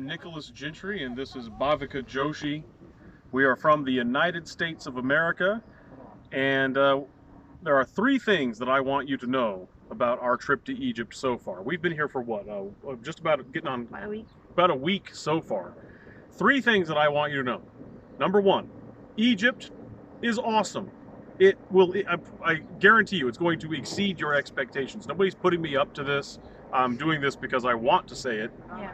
I'm Nicholas Gentry, and this is Bhavika Joshi. We are from the United States of America, and there are three things that I want you to know about our trip to Egypt so far. We've been here for what? Just about getting on About a week. about a week so far. Three things that I want you to know. Number one, Egypt is awesome. It will, I guarantee you, it's going to exceed your expectations. Nobody's putting me up to this. I'm doing this because I want to say it. Yeah.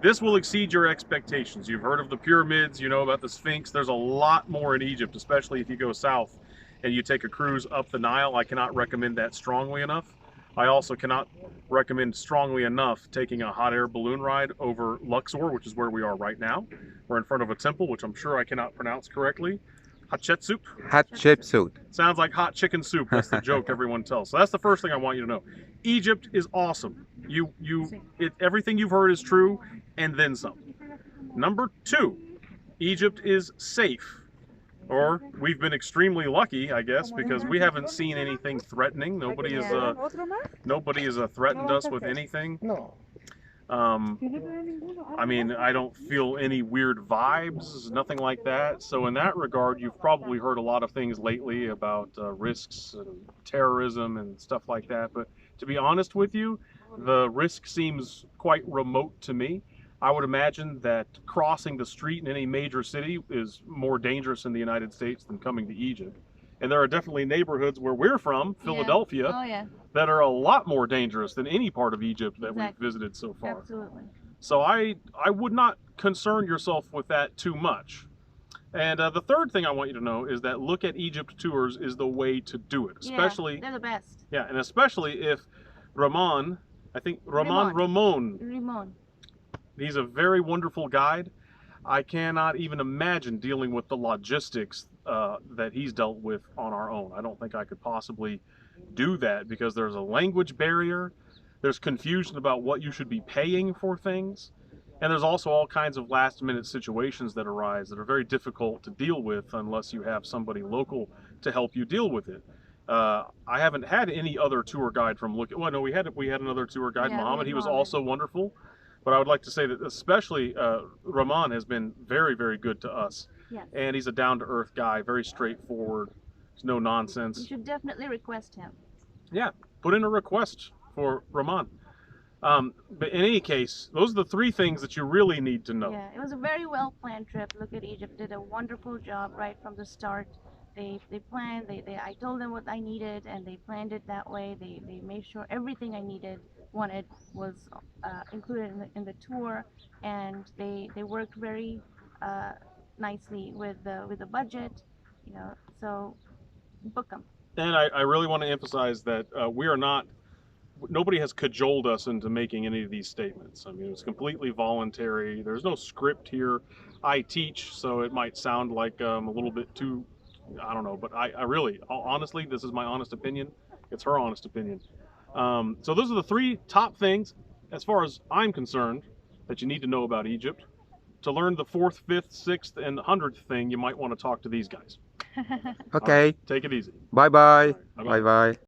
This will exceed your expectations. You've heard of the pyramids, you know about the Sphinx. There's a lot more in Egypt, especially if you go south and you take a cruise up the Nile. I cannot recommend that strongly enough. I also cannot recommend strongly enough taking a hot air balloon ride over Luxor, which is where we are right now. We're in front of a temple, which I'm sure I cannot pronounce correctly. Hatshepsut. Hatshepsut. Sounds like hot chicken soup. That's the joke everyone tells. So that's the first thing I want you to know. Egypt is awesome. Everything you've heard is true, and then some. Number two, Egypt is safe. Or we've been extremely lucky, I guess, because we haven't seen anything threatening. Nobody has threatened us with anything. I mean, I don't feel any weird vibes, nothing like that. So in that regard, you've probably heard a lot of things lately about risks and terrorism and stuff like that. But to be honest with you, the risk seems quite remote to me. I would imagine that crossing the street in any major city is more dangerous in the United States than coming to Egypt. And there are definitely neighborhoods where we're from, Philadelphia, that are a lot more dangerous than any part of Egypt that we've visited so far. Absolutely. So I would not concern yourself with that too much. And the third thing I want you to know is that Look at Egypt Tours is the way to do it. Especially, they're the best. Yeah, and especially if Ramon, he's a very wonderful guide. I cannot even imagine dealing with the logistics that he's dealt with on our own. I don't think I could possibly do that because there's a language barrier, there's confusion about what you should be paying for things, and there's also all kinds of last-minute situations that arise that are very difficult to deal with unless you have somebody local to help you deal with it. I haven't had any other tour guide from Well, no, we had another tour guide, Muhammad. He was also wonderful. But I would like to say that especially Rahman has been very, very good to us. Yes. And he's a down-to-earth guy, very straightforward. There's no nonsense. You should definitely request him. Yeah, put in a request for Rahman. But in any case, those are the three things that you really need to know. Yeah, it was a very well-planned trip. Look at Egypt did a wonderful job right from the start. They planned, I told them what I needed, and they planned it that way. They made sure everything I wanted was included in the tour, and they worked very nicely with the budget, you know. So book them. And I really want to emphasize that nobody has cajoled us into making any of these statements. I mean, it's completely voluntary. There's no script here. I teach, so it might sound like a little bit too, I don't know, but I really, honestly, this is my honest opinion. It's her honest opinion. So those are the three top things, as far as I'm concerned, that you need to know about Egypt. To learn the 4th, 5th, 6th, and 100th thing, you might want to talk to these guys. Okay. Take it easy. Bye-bye. Bye-bye. Bye-bye.